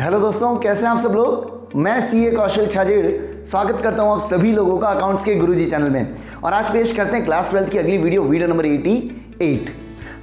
Hello दोस्तों, कैसे हैं आप सब लोग। मैं सीए कौशल छाजेड़ स्वागत करता हूं आप सभी लोगों का अकाउंट्स के गुरुजी चैनल में। और आज पेश करते हैं क्लास 12 की अगली वीडियो नंबर 88।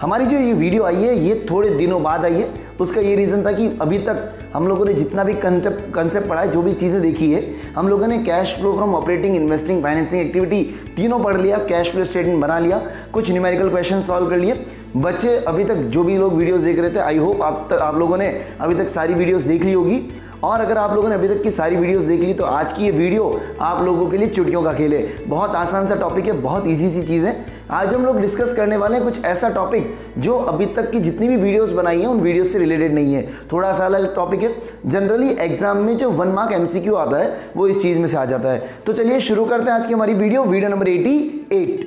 हमारी जो ये वीडियो आई है ये थोड़े दिनों बाद आई है। उसका ये रीज़न था कि अभी तक हम लोगों ने जितना भी कंसेप्ट पढ़ा है, जो भी चीज़ें देखी है, हम लोगों ने cash flow from operating, investing, financing activity तीनों पढ़ लिया, कैश फ्लो स्टेटमेंट बना लिया, कुछ न्यूमेरिकल क्वेश्चन सॉल्व कर लिए। बच्चे अभी तक जो भी लोग वीडियोस देख रहे थे, आई होप आप लोगों ने अभी तक सारी वीडियोस देख ली होगी। और अगर आप लोगों ने अभी तक की सारी वीडियोस देख ली तो आज की ये वीडियो आप लोगों के लिए चुटकियों का खेल है। बहुत आसान सा टॉपिक है, बहुत इजी सी चीज़ है। आज हम लोग डिस्कस करने वाले हैं कुछ ऐसा टॉपिक जो अभी तक की जितनी भी वीडियोस बनाई हैं उन वीडियोस से रिलेटेड नहीं है, थोड़ा सा अलग टॉपिक है। जनरली एग्जाम में जो 1 मार्क MCQ आता है वो इस चीज़ में से आ जाता है। तो चलिए शुरू करते हैं आज की हमारी वीडियो नंबर 88।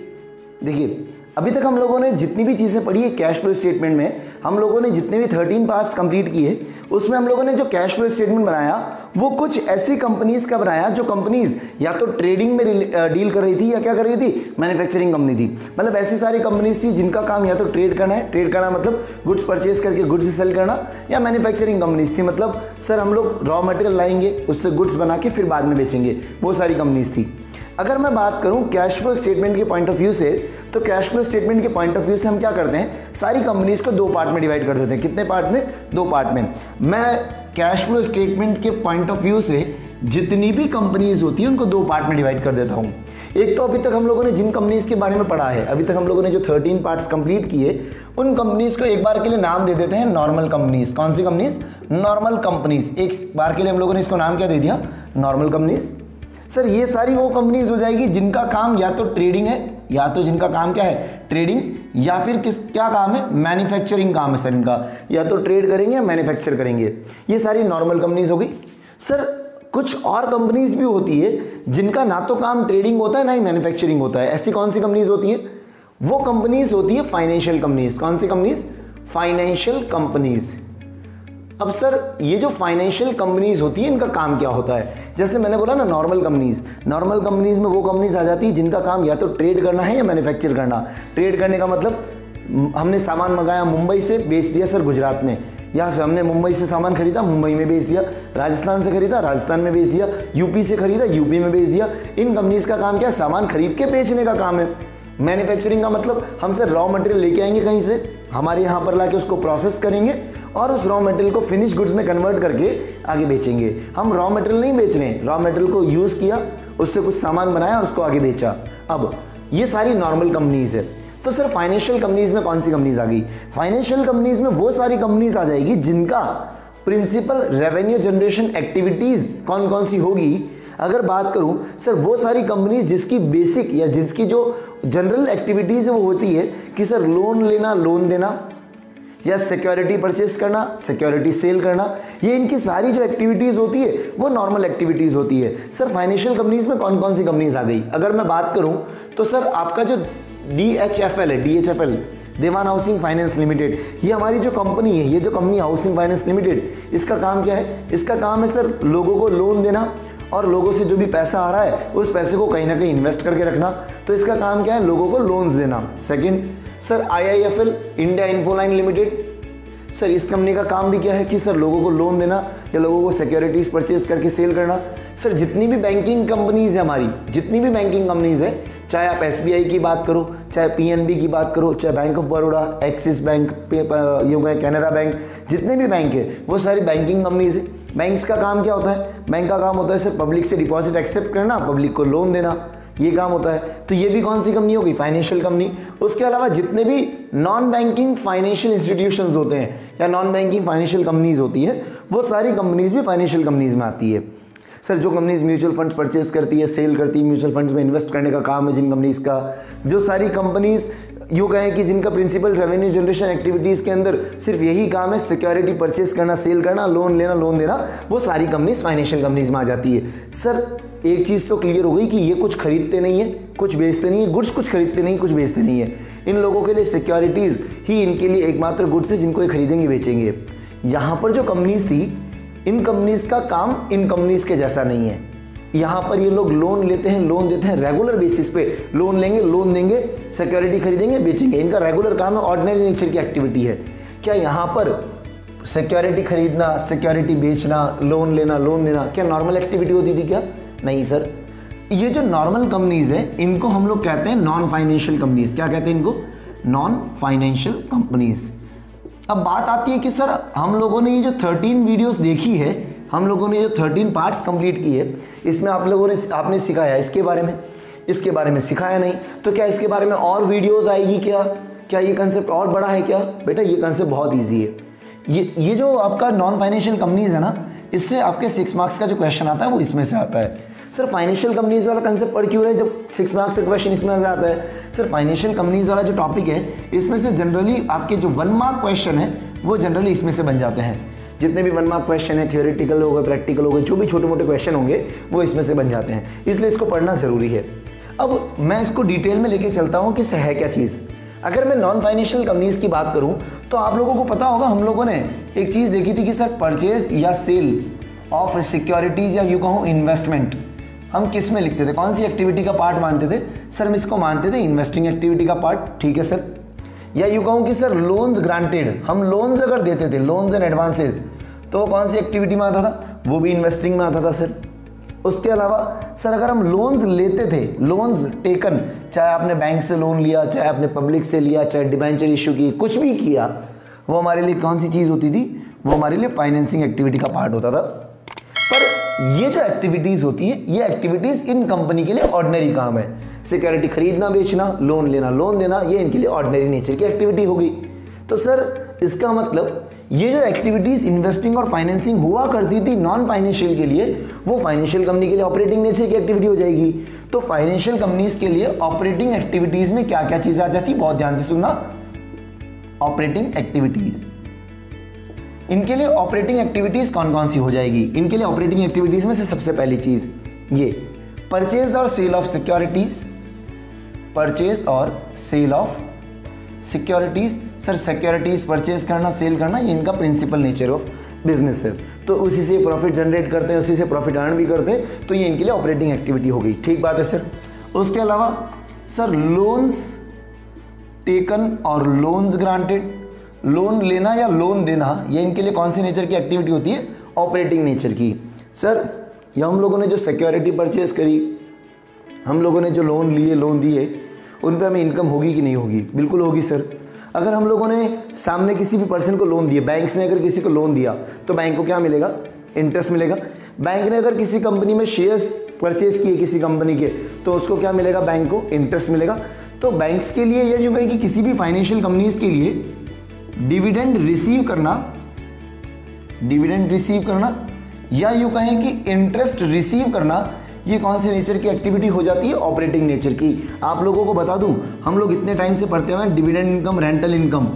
देखिए, अभी तक हम लोगों ने जितनी भी चीज़ें पढ़ी है कैश फ्लो स्टेटमेंट में, हम लोगों ने जितने भी 13 पार्ट्स कंप्लीट किए, उसमें हम लोगों ने जो कैश फ्लो स्टेटमेंट बनाया वो कुछ ऐसी कंपनीज का बनाया जो कंपनीज या तो ट्रेडिंग में डील कर रही थी या क्या कर रही थी, मैन्युफैक्चरिंग कंपनी थी। मतलब ऐसी सारी कंपनीज थी जिनका काम या तो ट्रेड करना है, ट्रेड करना मतलब गुड्स परचेज करके गुड्स सेल करना, या मैन्युफैक्चरिंग कंपनीज थी मतलब सर हम लोग रॉ मटेरियल लाएंगे, उससे गुड्स बना के फिर बाद में बेचेंगे, वो सारी कंपनीज थी। अगर मैं बात करूं कैश फ्लो स्टेटमेंट के पॉइंट ऑफ व्यू से, तो कैश फ्लो स्टेटमेंट के पॉइंट ऑफ व्यू से हम क्या करते हैं, सारी कंपनीज को 2 पार्ट में डिवाइड कर देते हैं। कितने पार्ट में? 2 पार्ट में। मैं कैश फ्लो स्टेटमेंट के पॉइंट ऑफ व्यू से जितनी भी कंपनीज होती है उनको 2 पार्ट में डिवाइड कर देता हूं। एक तो अभी तक हम लोगों ने जिन कंपनीज के बारे में पढ़ा है, अभी तक हम लोगों ने जो 13 पार्ट्स कंप्लीट किए, उन कंपनीज को एक बार के लिए नाम दे देते हैं नॉर्मल कंपनीज। कौन सी कंपनीज? Normal companies. एक बार के लिए हम लोगों ने इसको नाम क्या दे दिया? Normal companies. सर ये सारी वो कंपनीज हो जाएगी जिनका काम या तो ट्रेडिंग है, या तो जिनका काम क्या है, ट्रेडिंग, या फिर क्या काम है, मैन्युफैक्चरिंग काम है सर इनका, या तो ट्रेड करेंगे या मैन्युफैक्चर करेंगे। ये सारी नॉर्मल कंपनीज हो गई। सर कुछ और कंपनीज भी होती है जिनका ना तो काम ट्रेडिंग होता है ना ही मैन्युफैक्चरिंग होता है। ऐसी कौन सी कंपनीज होती है? वो कंपनीज होती है फाइनेंशियल कंपनीज। कौन सी कंपनीज? Financial companies. अब सर ये जो फाइनेंशियल कंपनीज होती है इनका काम क्या होता है? जैसे मैंने बोला ना नॉर्मल कंपनीज में वो कंपनीज आ जाती है जिनका काम या तो ट्रेड करना है या मैन्युफैक्चर करना। ट्रेड करने का मतलब हमने सामान मंगाया मुंबई से, बेच दिया सर गुजरात में, या फिर हमने मुंबई से सामान खरीदा, मुंबई में बेच दिया, राजस्थान से खरीदा, राजस्थान में बेच दिया, यूपी से खरीदा, यूपी में बेच दिया। इन कंपनीज का काम क्या है? सामान खरीद के बेचने का काम है। मैन्युफैक्चरिंग का मतलब हम सर रॉ मटेरियल लेके आएंगे कहीं से, हमारे यहाँ पर लाके उसको प्रोसेस करेंगे और उस रॉ मटेरियल को फिनिश गुड्स में कन्वर्ट करके आगे बेचेंगे। हम रॉ मटेरियल नहीं बेच रहे हैं, रॉ मटेरियल को यूज़ किया, उससे कुछ सामान बनाया और उसको आगे बेचा। अब ये सारी नॉर्मल कंपनीज है। तो सर फाइनेंशियल कंपनीज में कौन सी कंपनीज आ गई? फाइनेंशियल कंपनीज में वो सारी कंपनीज आ जाएगी जिनका प्रिंसिपल रेवेन्यू जनरेशन एक्टिविटीज़ कौन कौन सी होगी। अगर बात करूं सर वो सारी कंपनीज जिसकी बेसिक या जिसकी जो जनरल एक्टिविटीज़ है वो होती है कि सर लोन लेना, लोन देना, या सिक्योरिटी परचेस करना, सिक्योरिटी सेल करना, ये इनकी सारी जो एक्टिविटीज़ होती है वो नॉर्मल एक्टिविटीज़ होती है। सर फाइनेंशियल कंपनीज में कौन कौन सी कंपनीज आ गई? अगर मैं बात करूं तो सर आपका जो DHFL है, DHFL देवान हाउसिंग फाइनेंस लिमिटेड, ये हमारी जो कंपनी है, ये जो कंपनी हाउसिंग फाइनेंस लिमिटेड, इसका काम क्या है? इसका काम है सर लोगों को लोन देना और लोगों से जो भी पैसा आ रहा है उस पैसे को कहीं ना कहीं इन्वेस्ट करके रखना। तो इसका काम क्या है? लोगों को लोन्स देना। Second sir IIFL India Infoline limited, sir इस कंपनी का काम भी क्या है कि सर लोगों को लोन देना या लोगों को सिक्योरिटीज़ परचेज करके सेल करना। सर जितनी भी बैंकिंग कंपनीज़ है हमारी, जितनी भी बैंकिंग कंपनीज़ है, चाहे आप SBI की बात करो, चाहे PNB की बात करो, चाहे bank of Baroda, axis bank, Canara bank, जितने भी बैंक है वो सारी बैंकिंग कंपनीज़ है। बैंक्स का काम क्या होता है? बैंक का काम होता है सर पब्लिक से डिपॉजिट एक्सेप्ट करना, पब्लिक को लोन देना, ये काम होता है। तो ये भी कौन सी कंपनी होगी? Financial company. उसके अलावा जितने भी नॉन बैंकिंग फाइनेंशियल इंस्टीट्यूशंस होते हैं या नॉन बैंकिंग फाइनेंशियल कंपनीज होती है, वो सारी कंपनीज भी फाइनेंशियल कंपनीज में आती है। सर जो कंपनीज म्यूचुअल फंड्स परचेज करती है, सेल करती है, म्यूचुअल फंड्स में इन्वेस्ट करने का काम है जिन कंपनीज का, जो सारी कंपनीज यूँ कहें कि जिनका प्रिंसिपल रेवेन्यू जनरेशन एक्टिविटीज़ के अंदर सिर्फ यही काम है सिक्योरिटी परचेज करना, सेल करना, लोन लेना, लोन देना, वो सारी कंपनीज फाइनेंशियल कंपनीज में आ जाती है। सर एक चीज़ तो क्लियर हो गई कि ये कुछ खरीदते नहीं है, कुछ बेचते नहीं है, गुड्स कुछ खरीदते नहीं, कुछ बेचते नहीं है। इन लोगों के लिए सिक्योरिटीज़ ही इनके लिए एकमात्र गुड्स है जिनको ये खरीदेंगे बेचेंगे। यहाँ पर जो कंपनीज थी, इन कंपनीज का काम इन कंपनीज के जैसा नहीं है। यहाँ पर ये लोग लोन लेते हैं, लोन देते हैं, रेगुलर बेसिस पे लोन लेंगे, लोन देंगे, सिक्योरिटी खरीदेंगे, बेचेंगे। इनका रेगुलर काम है, ऑर्डिनरी नेचर की एक्टिविटी है। क्या यहाँ पर सिक्योरिटी खरीदना, सिक्योरिटी बेचना, लोन लेना, क्या नॉर्मल एक्टिविटी होती थी क्या? नहीं सर। ये जो नॉर्मल कंपनीज हैं इनको हम लोग कहते हैं नॉन फाइनेंशियल कंपनीज। क्या कहते हैं इनको? Non financial companies. अब बात आती है कि सर हम लोगों ने ये जो 13 वीडियोस देखी है, हम लोगों ने जो 13 पार्ट्स कंप्लीट किए, इसमें आपने सिखाया इसके बारे में सिखाया नहीं, तो क्या इसके बारे में और वीडियोस आएगी क्या ये कंसेप्ट और बड़ा है क्या? बेटा ये कंसेप्ट बहुत ईजी है। ये जो आपका नॉन फाइनेंशियल कंपनीज है ना, इससे आपके 6 मार्क्स का जो क्वेश्चन आता है वो इसमें से आता है। सर फाइनेंशियल कंपनीज वाला कंसेप्ट पढ़ क्यों रहे जब 6 मार्क्स का क्वेश्चन इसमें से आता है? सर फाइनेंशियल कंपनीज वाला जो टॉपिक है इसमें से जनरली आपके जो 1 मार्क क्वेश्चन है वो जनरली इसमें से बन जाते हैं। जितने भी 1 मार्क क्वेश्चन है, थियोरेटिकल हो गए, प्रैक्टिकल हो गए, जो भी छोटे मोटे क्वेश्चन होंगे वो इसमें से बन जाते हैं, इसलिए इसको पढ़ना ज़रूरी है। अब मैं इसको डिटेल में लेके चलता हूँ कि है क्या चीज़। अगर मैं नॉन फाइनेंशियल कंपनीज की बात करूँ तो आप लोगों को पता होगा, हम लोगों ने एक चीज़ देखी थी कि सर परचेज या सेल ऑफ सिक्योरिटीज़ या यूँ कहूँ इन्वेस्टमेंट हम किस में लिखते थे, कौन सी एक्टिविटी का पार्ट मानते थे? सर हम इसको मानते थे इन्वेस्टिंग एक्टिविटी का पार्ट, ठीक है सर। या यूँ कहूँ कि सर लोन्स ग्रांटेड, हम लोन्स अगर देते थे, लोन्स एंड एडवांसेज, तो वो कौन सी एक्टिविटी में आता था? वो भी इन्वेस्टिंग में आता था सर। उसके अलावा सर अगर हम लोन्स लेते थे, लोन्स टेकन, चाहे आपने बैंक से लोन लिया, चाहे आपने पब्लिक से लिया, चाहे डिबेंचर इशू की, कुछ भी किया, वो हमारे लिए कौन सी चीज़ होती थी? वो हमारे लिए फाइनेंसिंग एक्टिविटी का पार्ट होता था। पर ये जो एक्टिविटीज़ होती है, ये एक्टिविटीज़ इन कंपनी के लिए ऑर्डिनरी काम है। सिक्योरिटी खरीदना बेचना, लोन लेना लोन देना, ये इनके लिए ऑर्डिनरी नेचर की एक्टिविटी हो गई। तो सर इसका मतलब ये जो एक्टिविटीज़ इन्वेस्टिंग और फाइनेंसिंग हुआ करती थी नॉन फाइनेंशियल के लिए, वो फाइनेंशियल कंपनी के लिए ऑपरेटिंग नेचर की एक्टिविटी हो जाएगी। तो फाइनेंशियल कंपनीज के लिए ऑपरेटिंग एक्टिविटीज़ में क्या क्या चीज़ें आ जाती? बहुत ध्यान से सुनना। ऑपरेटिंग एक्टिविटीज़, इनके लिए ऑपरेटिंग एक्टिविटीज़ कौन कौन सी हो जाएगी? इनके लिए ऑपरेटिंग एक्टिविटीज़ में से सबसे पहली चीज़ ये परचेज और सेल ऑफ सिक्योरिटीज़, परचेज और sale of securities. Sir securities purchase करना, सेल करना, ये इनका प्रिंसिपल नेचर ऑफ बिजनेस है, तो उसी से प्रॉफिट जनरेट करते हैं, उसी से प्रॉफिट अर्न भी करते हैं, तो ये इनके लिए ऑपरेटिंग एक्टिविटी हो गई, ठीक बात है सर। उसके अलावा सर लोन्स टेकन और लोन्स ग्रांटेड, लोन लेना या लोन देना, ये इनके लिए कौन सी नेचर की एक्टिविटी होती है? ऑपरेटिंग नेचर की। सर ये हम लोगों ने जो सिक्योरिटी परचेज करी, हम लोगों ने जो लोन लिए, लोन दिए, उन पर हमें इनकम होगी कि नहीं होगी? बिल्कुल होगी सर। अगर हम लोगों ने सामने किसी भी पर्सन को लोन दिया, बैंक ने अगर किसी को लोन दिया तो बैंक को क्या मिलेगा? इंटरेस्ट मिलेगा। बैंक ने अगर किसी कंपनी में शेयर्स परचेज किए किसी कंपनी के, तो उसको क्या मिलेगा? बैंक को इंटरेस्ट मिलेगा। तो बैंक्स के लिए या यूँ कहें कि किसी भी फाइनेंशियल कंपनीज के लिए डिविडेंड रिसीव करना या यूँ कहें कि इंटरेस्ट रिसीव करना, ये कौन से नेचर की एक्टिविटी हो जाती है? ऑपरेटिंग नेचर की। आप लोगों को बता दूं, हम लोग इतने टाइम से पढ़ते हुए dividend income, rental income,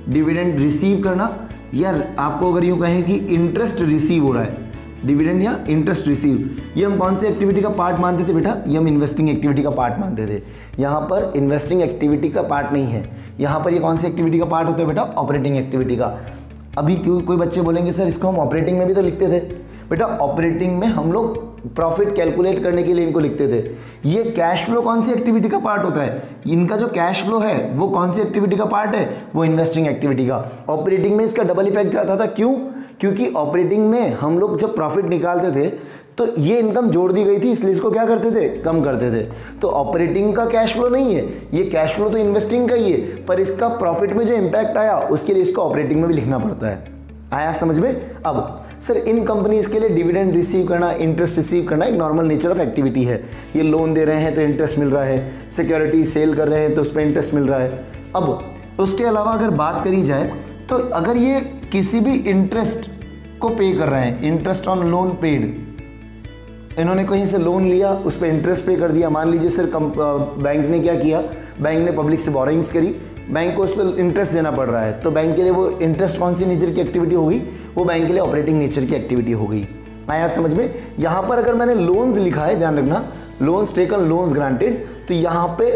dividend receive करना, या आपको अगर यूँ कहें कि इंटरेस्ट रिसीव हो रहा है, डिविडेंड या इंटरेस्ट रिसीव, ये हम कौन से एक्टिविटी का पार्ट मानते थे बेटा? ये हम इन्वेस्टिंग एक्टिविटी का पार्ट मानते थे। यहाँ पर इन्वेस्टिंग एक्टिविटी का पार्ट नहीं है, यहाँ पर ये कौन सी एक्टिविटी का पार्ट होता है बेटा? ऑपरेटिंग एक्टिविटी का। अभी क्यों कोई बच्चे बोलेंगे सर इसको हम ऑपरेटिंग में भी तो लिखते थे। बेटा ऑपरेटिंग में हम लोग प्रॉफिट कैलकुलेट करने के लिए इनको लिखते थे। ये कैश फ्लो कौन सी एक्टिविटी का पार्ट होता है? इनका जो कैश फ्लो है वो कौन सी एक्टिविटी का पार्ट है? वो इन्वेस्टिंग एक्टिविटी का। ऑपरेटिंग में इसका डबल इफेक्ट जाता था, क्यों? क्योंकि ऑपरेटिंग में हम लोग जब प्रॉफिट निकालते थे तो ये इनकम जोड़ दी गई थी, इसलिए इसको क्या करते थे? कम करते थे। तो ऑपरेटिंग का कैश फ्लो नहीं है, ये कैश फ्लो तो इन्वेस्टिंग का ही है, पर इसका प्रॉफिट में जो इम्पैक्ट आया उसके लिए इसको ऑपरेटिंग में भी लिखना पड़ता है। आया समझ में? अब सर इन कंपनीज के लिए डिविडेंड रिसीव करना, इंटरेस्ट रिसीव करना एक नॉर्मल नेचर ऑफ एक्टिविटी है। ये लोन दे रहे हैं तो इंटरेस्ट मिल रहा है, सिक्योरिटी सेल कर रहे हैं तो उस पर इंटरेस्ट मिल रहा है। अब उसके अलावा अगर बात करी जाए तो अगर ये किसी भी इंटरेस्ट को पे कर रहे हैं, इंटरेस्ट ऑन लोन पेड, इन्होंने कहीं से लोन लिया, उस पर इंटरेस्ट पे कर दिया। मान लीजिए सर बैंक ने क्या किया? बैंक ने पब्लिक से बोरोइंग्स करी, बैंक को उस पर इंटरेस्ट देना पड़ रहा है, तो बैंक के लिए वो इंटरेस्ट कौन सी नेचर की एक्टिविटी हो गई? वो बैंक के लिए ऑपरेटिंग नेचर की एक्टिविटी हो गई। आया समझ में? यहाँ पर अगर मैंने लोन्स लिखा है, ध्यान रखना, लोन्स टेकन, लोन्स ग्रांटेड, तो यहाँ पे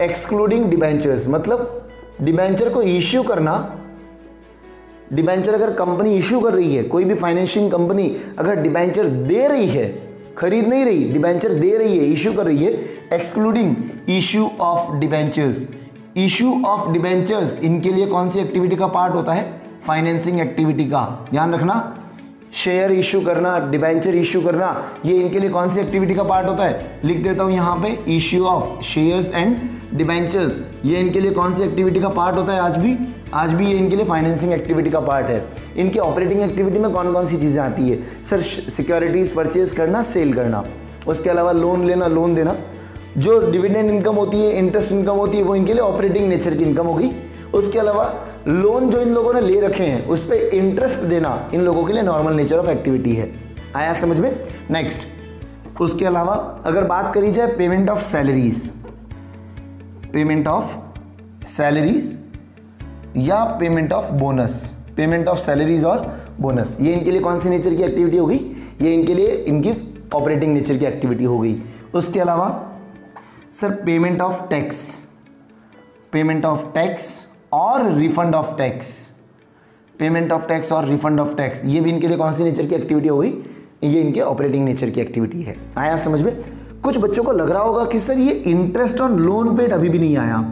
एक्सक्लूडिंग डिबेंचर्स, मतलब डिबेंचर को इश्यू करना। डिबेंचर अगर कंपनी इश्यू कर रही है, कोई भी फाइनेंशियल कंपनी अगर डिबेंचर दे रही है, खरीद नहीं रही, डिबेंचर दे रही है, इश्यू कर रही है, excluding issue of debentures. Issue of debentures इनके लिए कौन सी एक्टिविटी का पार्ट होता है? फाइनेंसिंग एक्टिविटी का। ध्यान रखना, शेयर इशू करना, डिबेंचर इशू करना, ये इनके लिए कौन सी एक्टिविटी का पार्ट होता है? लिख देता हूं यहां पे, issue of shares and debentures, ये इनके लिए कौन सी एक्टिविटी का पार्ट होता है? आज भी ये इनके लिए फाइनेंसिंग एक्टिविटी का पार्ट है। इनके ऑपरेटिंग एक्टिविटी में कौन कौन सी चीज़ें आती है? सर, सिक्योरिटीज़ परचेज करना, सेल करना, उसके अलावा लोन लेना, लोन देना, जो डिविडेंड इनकम होती है, इंटरेस्ट इनकम होती है, वो इनके लिए ऑपरेटिंग नेचर की इनकम होगी। उसके अलावा लोन जो इन लोगों ने ले रखे हैं उस पर इंटरेस्ट देना इन लोगों के लिए नॉर्मल नेचर ऑफ एक्टिविटी है। आया समझ में? नेक्स्ट, उसके अलावा अगर बात करी जाए payment of salaries, payment of salaries या payment of bonus, payment of salaries और बोनस, ये इनके लिए कौन सी नेचर की एक्टिविटी होगी? ये इनके लिए इनकी ऑपरेटिंग नेचर की एक्टिविटी हो गई। उसके अलावा sir payment of tax, payment of tax और refund of tax, payment of tax और रिफंड ऑफ टैक्स, ये भी इनके लिए कौन सी नेचर की एक्टिविटी हो गई? ये इनके ऑपरेटिंग नेचर की एक्टिविटी है। आया समझ में? कुछ बच्चों को लग रहा होगा कि सर ये इंटरेस्ट ऑन लोन पेड अभी भी नहीं आया,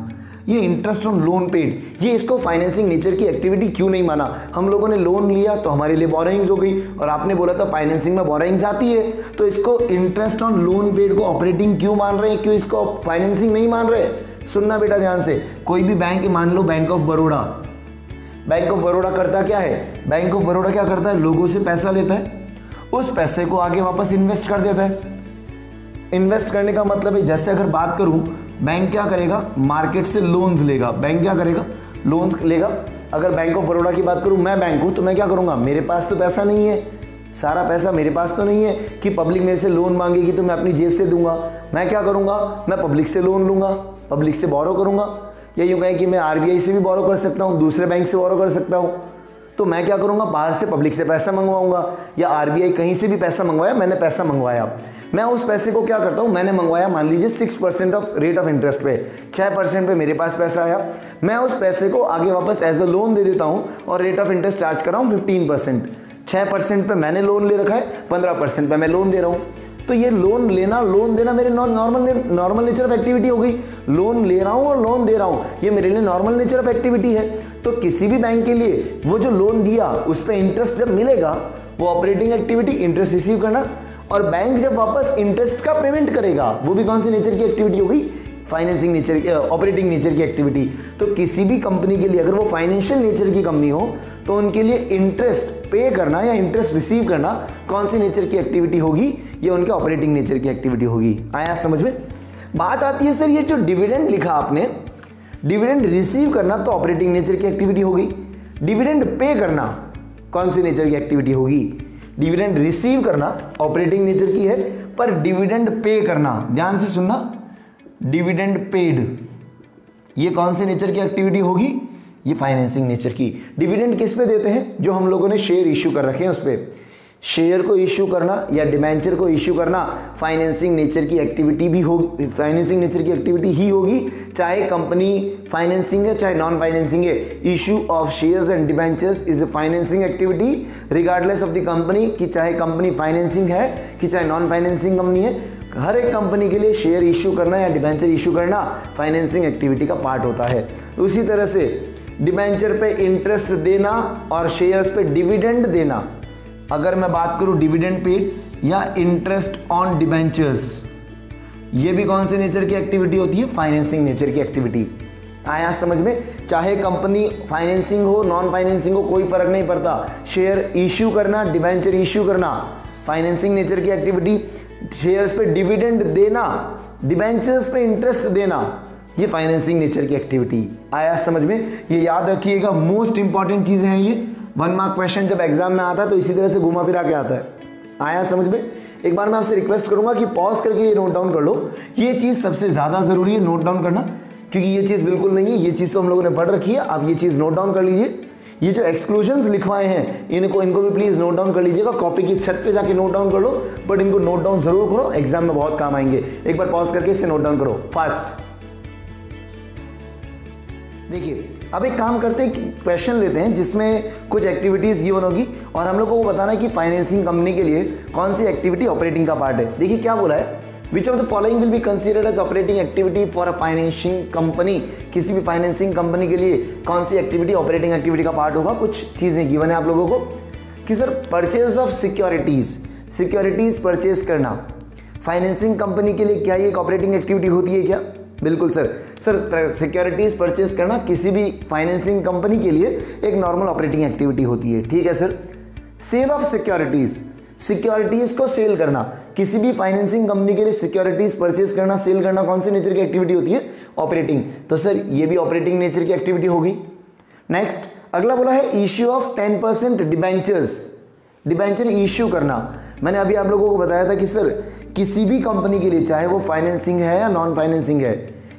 ये इंटरेस्ट ऑन लोन पेड, ये इसको फाइनेंसिंग नेचर की एक्टिविटी क्यों नहीं माना? हम लोगों ने लोन लिया तो हमारे लिए बोरोइंग्स हो गई, और आपने बोला था फाइनेंसिंग में बोरोइंग्स आती है, तो इसको इंटरेस्ट ऑन लोन पेड को ऑपरेटिंग क्यों मान रहे हैं, क्यों इसको फाइनेंसिंग नहीं मान रहे? सुनना बेटा ध्यान से, कोई भी बैंक, मान लो bank of Baroda, bank of Baroda करता क्या है? बैंक ऑफ बड़ौदा क्या करता है? लोगों से पैसा लेता है, उस पैसे को आगे वापस इन्वेस्ट कर देता है। इन्वेस्ट करने का मतलब है, जैसे अगर बात करूं, बैंक क्या करेगा? मार्केट से लोन्स लेगा। बैंक क्या करेगा? लोन्स लेगा। अगर बैंक ऑफ बड़ौदा की बात करूं, मैं बैंक हूं, तो मैं क्या करूंगा? मेरे पास तो पैसा नहीं है, सारा पैसा मेरे पास तो नहीं है कि पब्लिक मेरे से लोन मांगेगी तो मैं अपनी जेब से दूंगा। मैं क्या करूंगा? मैं पब्लिक से लोन लूंगा, पब्लिक से बोरो करूंगा, या यूँ कहें कि मैं आरबीआई से भी बोरो कर सकता हूँ, दूसरे बैंक से बोरो कर सकता हूँ। तो मैं क्या करूंगा? बाहर से पब्लिक से पैसा मंगवाऊंगा, या आरबीआई कहीं से भी पैसा मंगवाया, मैंने पैसा मंगवाया, मैं उस पैसे को क्या करता हूं? मैंने मंगवाया मान लीजिए 6% ऑफ रेट ऑफ इंटरेस्ट पे, 6% पे मेरे पास पैसा आया, मैं उस पैसे को आगे वापस एज अ लोन दे देता हूं और रेट ऑफ इंटरेस्ट चार्ज कर रहा हूं 15%। 6% पे मैंने लोन ले रखा है, 15% पे मैं लोन दे रहा हूं। तो ये लोन लेना, लोन देना मेरे नॉर्मल नेचर ऑफ एक्टिविटी हो गई। लोन ले रहा हूं और लोन दे रहा हूं, ये मेरे लिए नॉर्मल नेचर ऑफ एक्टिविटी है। तो किसी भी बैंक के लिए वो जो लोन दिया उस पर इंटरेस्ट जब मिलेगा, वो ऑपरेटिंग एक्टिविटी, इंटरेस्ट रिसीव करना, और बैंक जब वापस इंटरेस्ट का पेमेंट करेगा, वो भी कौन सी नेचर की एक्टिविटी हो गई? फाइनेंसिंग नेचर, ऑपरेटिंग नेचर की एक्टिविटी। तो किसी भी कंपनी के लिए अगर वो फाइनेंशियल नेचर की कंपनी हो तो उनके लिए इंटरेस्ट पे करना या इंटरेस्ट रिसीव करना कौन सी नेचर की एक्टिविटी होगी? ये उनके ऑपरेटिंग नेचर की एक्टिविटी होगी। आया समझ में? बात आती है सर, ये जो डिविडेंड लिखा आपने, डिविडेंड रिसीव करना तो ऑपरेटिंग नेचर की एक्टिविटी हो गई, डिविडेंड पे करना कौन सी नेचर की एक्टिविटी होगी? डिविडेंड रिसीव करना ऑपरेटिंग नेचर की है, पर डिविडेंड पे करना, ध्यान से सुनना, डिविडेंड पेड, ये कौन से नेचर की एक्टिविटी होगी? ये फाइनेंसिंग नेचर की। डिविडेंड किस पे देते हैं? जो हम लोगों ने शेयर इश्यू कर रखे हैं उस पर। शेयर को इश्यू करना या डिबेंचर को इश्यू करना फाइनेंसिंग नेचर की एक्टिविटी भी होगी, फाइनेंसिंग नेचर की एक्टिविटी ही होगी, चाहे कंपनी फाइनेंसिंग है चाहे नॉन फाइनेंसिंग है। Issue of shares and debentures is a financing activity regardless of the company, कि चाहे कंपनी फाइनेंसिंग है कि चाहे नॉन फाइनेंसिंग कंपनी है, हर एक कंपनी के लिए शेयर इश्यू करना या डिबेंचर इश्यू करना फाइनेंसिंग एक्टिविटी का पार्ट होता है। उसी तरह से डिबेंचर पे इंटरेस्ट देना और शेयर्स पे डिविडेंड देना, अगर मैं बात करूं डिविडेंड पेड या इंटरेस्ट ऑन डिबेंचर्स, ये भी कौन से नेचर की एक्टिविटी होती है? फाइनेंसिंग नेचर की एक्टिविटी। आया समझ में? चाहे कंपनी फाइनेंसिंग हो नॉन फाइनेंसिंग हो, कोई फर्क नहीं पड़ता, शेयर इश्यू करना, डिबेंचर इश्यू करना फाइनेंसिंग नेचर की एक्टिविटी, शेयर्स पे डिविडेंड देना, डिबेंचर्स पे इंटरेस्ट देना, ये फाइनेंसिंग नेचर की एक्टिविटी। आया समझ में? ये याद रखिएगा, मोस्ट इंपॉर्टेंट चीजें हैं ये। 1 मार्क क्वेश्चन जब एग्जाम में आता है तो इसी तरह से घुमा फिरा के आता है। आया समझ में? एक बार मैं आपसे रिक्वेस्ट करूंगा कि पॉज करके ये नोट डाउन कर लो, ये चीज सबसे ज्यादा जरूरी है नोट डाउन करना, क्योंकि ये चीज बिल्कुल नहीं है, ये चीज तो हम लोगों ने पढ़ रखी है, आप ये चीज नोट डाउन कर लीजिए। ये जो एक्सक्लूजन्स लिखवाए हैं इनको भी प्लीज नोट डाउन कर लीजिएगा, कॉपी की छत पे जाके नोट डाउन कर लो, बट इनको नोट डाउन जरूर करो, एग्जाम में बहुत काम आएंगे। एक बार पॉज करके इसे नोट डाउन करो फास्ट। देखिए अब एक काम करते हैं, क्वेश्चन लेते हैं जिसमें कुछ एक्टिविटीज गिवन होगी और हम लोग को वो बताना है कि फाइनेंसिंग कंपनी के लिए कौन सी एक्टिविटी ऑपरेटिंग का पार्ट है। देखिए क्या बोला है, which of the following will be considered as operating activity for a financing company, किसी भी फाइनेंसिंग कंपनी के लिए कौन सी एक्टिविटी ऑपरेटिंग एक्टिविटी का पार्ट होगा। कुछ चीजें गिवन है आप लोगों को कि sir purchase of securities, securities purchase करना फाइनेंसिंग कंपनी के लिए क्या ये एक ऑपरेटिंग एक्टिविटी होती है क्या? बिल्कुल सर। सर सिक्योरिटीज परचेज करना किसी भी फाइनेंसिंग कंपनी के लिए एक नॉर्मल ऑपरेटिंग एक्टिविटी होती है, ठीक है sir. Sale of securities, securities को सेल करना किसी भी फाइनेंसिंग कंपनी के लिए सिक्योरिटीज परचेज करना, सेल करना कौन से नेचर की एक्टिविटी होती है? ऑपरेटिंग। तो सर ये भी ऑपरेटिंग नेचर की एक्टिविटी होगी। नेक्स्ट अगला बोला है issue of 10% debentures, debenture issue करना। मैंने अभी आप लोगों को बताया था कि सर किसी भी कंपनी के लिए चाहे वो फाइनेंसिंग है या नॉन फाइनेंसिंग है,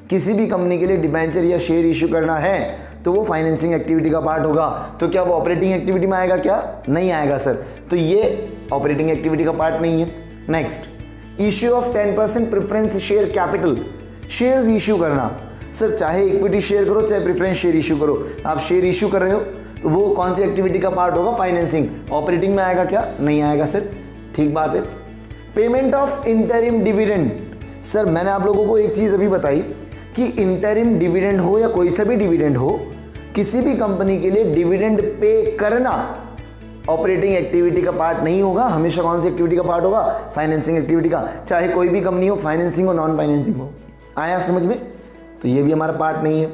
किसी भी कंपनी के लिए डिबेंचर या शेयर इश्यू करना है तो वो फाइनेंसिंग एक्टिविटी का पार्ट होगा। तो क्या वो ऑपरेटिंग एक्टिविटी में आएगा क्या? नहीं आएगा सर, तो ये ऑपरेटिंग एक्टिविटी का पार्ट नहीं है। Next issue of 10% preference share capital, shares issue करना। सर चाहे इक्विटी शेयर करो चाहे प्रेफरेंस शेयर इश्यू करो, आप शेयर इश्यू कर रहे हो तो वो कौन सी एक्टिविटी का पार्ट होगा? फाइनेंसिंग। ऑपरेटिंग में आएगा क्या? नहीं आएगा सर, ठीक बात है। Payment of interim dividend, sir मैंने आप लोगों को एक चीज अभी बताई कि इंटरिम डिविडेंड हो या कोई सा भी डिविडेंड हो, किसी भी कंपनी के लिए डिविडेंड पे करना ऑपरेटिंग एक्टिविटी का पार्ट नहीं होगा, हमेशा कौन सी एक्टिविटी का पार्ट होगा? फाइनेंसिंग एक्टिविटी का। चाहे कोई भी कंपनी हो, फाइनेंसिंग हो नॉन फाइनेंसिंग हो। आया समझ में? तो ये भी हमारा पार्ट नहीं है।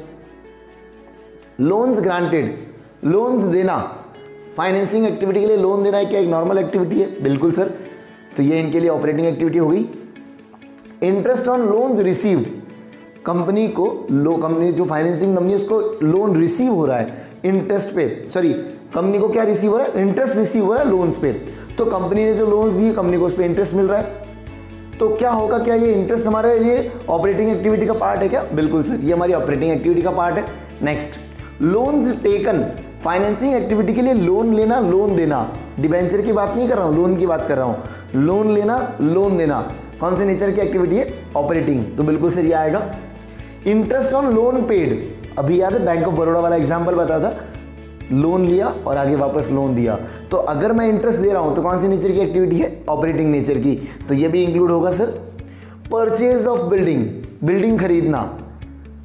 लोन्स ग्रांटेड, लोन्स देना फाइनेंसिंग एक्टिविटी के लिए लोन देना है क्या एक नॉर्मल एक्टिविटी है? बिल्कुल सर, तो ये इनके लिए ऑपरेटिंग एक्टिविटी हो गई। Interest on loans received, company को कंपनी जो फाइनेंसिंग कंपनी है उसको लोन रिसीव हो रहा है इंटरेस्ट पे, सॉरी कंपनी को क्या रिसीव हो रहा है? इंटरेस्ट रिसीव हो रहा है लोन्स पे। तो कंपनी ने जो लोन्स दिए कंपनी को उस पर इंटरेस्ट मिल रहा है, तो क्या होगा? क्या ये इंटरेस्ट हमारे लिए ऑपरेटिंग एक्टिविटी का पार्ट है क्या? बिल्कुल सर, ये हमारी ऑपरेटिंग एक्टिविटी का पार्ट है। Next loans taken, financing activity के लिए लोन लेना लोन देना, डिबेंचर की बात नहीं कर रहा हूं, लोन की बात कर रहा हूं। लोन लेना लोन देना कौन से नेचर की एक्टिविटी है? ऑपरेटिंग। तो बिल्कुल सर ये आएगा। इंटरेस्ट ऑन लोन पेड, अभी याद है बैंक ऑफ बड़ौदा वाला एग्जांपल बता था, लोन लिया और आगे वापस लोन दिया, तो अगर मैं इंटरेस्ट दे रहा हूं तो कौन सी नेचर की एक्टिविटी है? ऑपरेटिंग नेचर की, तो ये भी इंक्लूड होगा sir. Purchase of building, building खरीदना,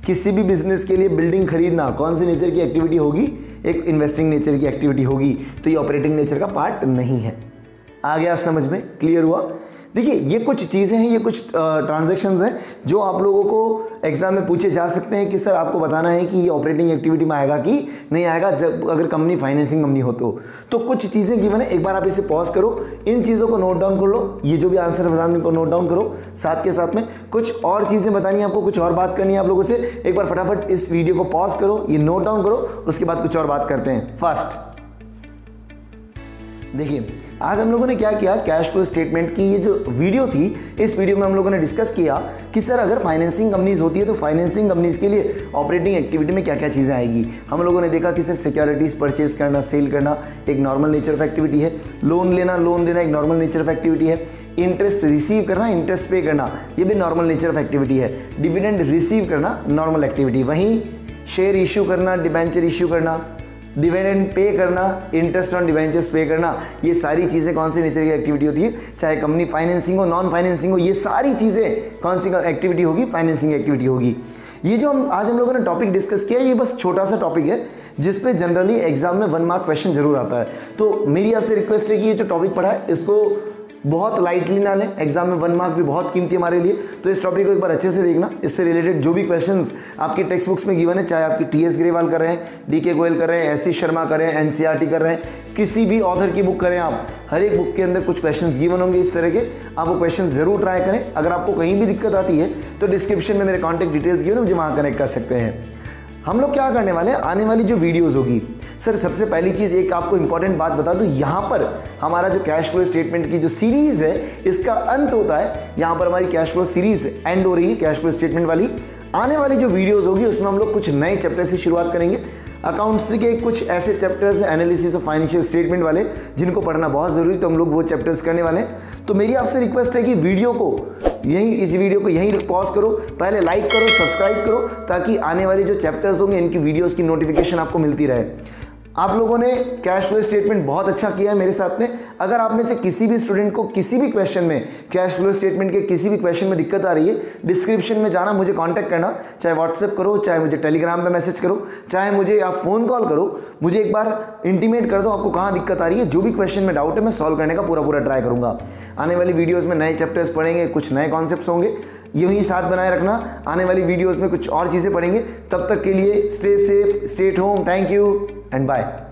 किसी भी बिजनेस के लिए बिल्डिंग खरीदना कौन सी नेचर की एक्टिविटी होगी? एक इन्वेस्टिंग नेचर की एक्टिविटी होगी, तो ये ऑपरेटिंग नेचर का पार्ट नहीं है। आ गया समझ में? क्लियर हुआ? देखिए ये कुछ चीज़ें हैं, ये कुछ ट्रांजैक्शंस हैं जो आप लोगों को एग्जाम में पूछे जा सकते हैं कि सर आपको बताना है कि ये ऑपरेटिंग एक्टिविटी में आएगा कि नहीं आएगा, जब अगर कंपनी फाइनेंसिंग कंपनी हो तो कुछ चीज़ें गिवन है। एक बार आप इसे पॉज करो, इन चीज़ों को नोट डाउन कर लो, ये जो भी आंसर बताने को नोट डाउन करो, साथ के साथ में कुछ और चीज़ें बतानी है आपको, कुछ और बात करनी है आप लोगों से। एक बार फटाफट इस वीडियो को पॉज करो, ये नोट डाउन करो, उसके बाद कुछ और बात करते हैं। फर्स्ट देखिए आज हम लोगों ने क्या किया, कैश फ्लो स्टेटमेंट की ये जो वीडियो थी, इस वीडियो में हम लोगों ने डिस्कस किया कि सर अगर फाइनेंसिंग कंपनीज होती है तो फाइनेंसिंग कंपनीज के लिए ऑपरेटिंग एक्टिविटी में क्या क्या चीज़ें आएगी। हम लोगों ने देखा कि सर सिक्योरिटीज परचेज करना सेल करना एक नॉर्मल नेचर ऑफ एक्टिविटी है, लोन लेना लोन देना एक नॉर्मल नेचर ऑफ एक्टिविटी है, इंटरेस्ट रिसीव करना इंटरेस्ट पे करना ये भी नॉर्मल नेचर ऑफ एक्टिविटी है, डिविडेंड रिसीव करना नॉर्मल एक्टिविटी, वहीं शेयर इश्यू करना डिबेंचर इश्यू करना डिविडेंड पे करना इंटरेस्ट ऑन डिवेंचर्स पे करना ये सारी चीज़ें कौन सी नेचर की एक्टिविटी होती है? चाहे कंपनी फाइनेंसिंग हो नॉन फाइनेंसिंग हो, ये सारी चीज़ें कौन सी एक्टिविटी होगी? फाइनेंसिंग एक्टिविटी होगी। ये जो आज हम लोगों ने टॉपिक डिस्कस किया ये बस छोटा सा टॉपिक है जिस पे जनरली एग्जाम में 1 मार्क क्वेश्चन जरूर आता है। तो मेरी आपसे रिक्वेस्ट है कि ये जो टॉपिक पढ़ा है इसको बहुत लाइटली ना लें, एग्जाम में 1 मार्क भी बहुत कीमती हमारे लिए। तो इस टॉपिक को एक बार अच्छे से देखना, इससे रिलेटेड जो भी क्वेश्चंस आपकी टेक्स्ट बुक्स में गिवन है, चाहे आपकी टीएस ग्रेवाल कर रहे हैं, डीके गोयल कर रहे हैं, एससी शर्मा कर रहे हैं, एनसीईआरटी कर रहे हैं, किसी भी ऑथर की बुक करें आप, हर एक बुक के अंदर कुछ क्वेश्चंस गिवन होंगे इस तरह के, आप वो क्वेश्चन जरूर ट्राई करें। अगर आपको कहीं भी दिक्कत आती है तो डिस्क्रिप्शन में मेरे कॉन्टैक्ट डिटेल्स गिवन है, मुझे वहाँ कनेक्ट कर सकते हैं। हम लोग क्या करने वाले हैं, आने वाली जो वीडियोस होगी, सर सबसे पहली चीज़ एक आपको इंपॉर्टेंट बात बता दूं, यहाँ पर हमारा जो कैश फ्लो स्टेटमेंट की जो सीरीज है इसका अंत होता है, यहाँ पर हमारी कैश फ्लो सीरीज एंड हो रही है कैश फ्लो स्टेटमेंट वाली। आने वाली जो वीडियोस होगी उसमें हम लोग कुछ नए चैप्टर से शुरुआत करेंगे। अकाउंट्स के कुछ ऐसे चैप्टर्स हैं एनालिसिस ऑफ फाइनेंशियल स्टेटमेंट वाले जिनको पढ़ना बहुत ज़रूरी, तो हम लोग वो चैप्टर्स करने वाले हैं। तो मेरी आपसे रिक्वेस्ट है कि वीडियो को इस वीडियो को यहीं पॉज करो, पहले लाइक करो सब्सक्राइब करो ताकि आने वाले जो चैप्टर्स होंगे इनकी वीडियोस की नोटिफिकेशन आपको मिलती रहे। आप लोगों ने कैश फ्लो स्टेटमेंट बहुत अच्छा किया है मेरे साथ में। अगर आप में से किसी भी स्टूडेंट को किसी भी क्वेश्चन में, कैश फ्लो स्टेटमेंट के किसी भी क्वेश्चन में दिक्कत आ रही है, डिस्क्रिप्शन में जाना, मुझे कांटेक्ट करना, चाहे व्हाट्सएप करो, चाहे मुझे टेलीग्राम पे मैसेज करो, चाहे मुझे आप फ़ोन कॉल करो, मुझे एक बार इंटीमेट कर दो आपको कहाँ दिक्कत आ रही है। जो भी क्वेश्चन में डाउट है मैं सॉल्व करने का पूरा ट्राई करूँगा। आने वाली वीडियोज़ में नए चैप्टर्स पढ़ेंगे, कुछ नए कॉन्सेप्ट्स होंगे, यही साथ बनाए रखना। आने वाली वीडियोज़ में कुछ और चीज़ें पढ़ेंगे। तब तक के लिए stay safe, stay at home. Thank you and bye.